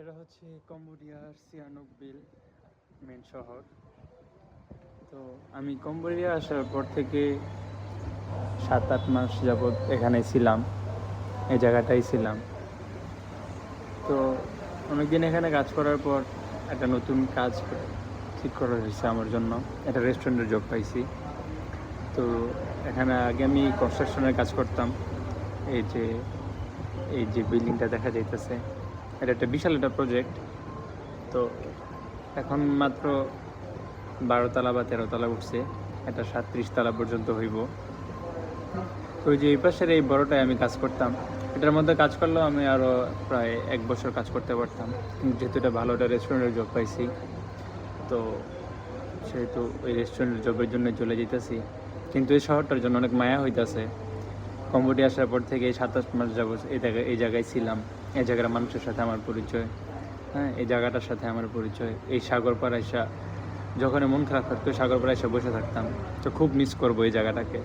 এটা হচ্ছে কম্বোডিয়ার সিয়ানুক বিল মেন শহর। তো আমি কম্বোডিয়া আসার পর থেকে 7-8 মাস যাবৎ এখানে ছিলাম, এই জায়গাটাই ছিলাম। তো অনেকদিন এখানে কাজ করার পর একটা নতুন কাজ ঠিক করা হয়েছে আমার জন্য। একটা রেস্টুরেন্টের জব পাইছি। তো এখানে আগে আমি কনস্ট্রাকশনের কাজ করতাম। এই যে এই যে বিল্ডিংটা দেখা যাইতেছে, এটা একটা বিশাল একটা প্রজেক্ট। তো এখন মাত্র 12 তলা বা 13 তলা উঠছে, এটা 37 তলা পর্যন্ত হইব। তো ওই যে এই পাশের এই বড়টায় আমি কাজ করতাম। এটার মধ্যে কাজ করলেও আমি আরও প্রায় 1 বছর কাজ করতে পারতাম, কিন্তু যেহেতু এটা ভালো একটা রেস্টুরেন্টের জব পাইছি, তো সেহেতু ওই রেস্টুরেন্টের জবের জন্য চলে যেতেছি। কিন্তু এই শহরটার জন্য অনেক মায়া হইতেছে। কম্বোডিয়া আসার পর থেকে 27 মাস যাবত এই জায়গায় ছিলাম। এই জায়গার মানুষের সাথে আমার পরিচয়, হ্যাঁ, এই জায়গাটার সাথে আমার পরিচয়। এই সাগরপাড় এসে যখন মন খারাপ থাকতো সাগরপাড় এসে বসে থাকতাম। তো খুব মিস করবো এই জায়গাটাকে।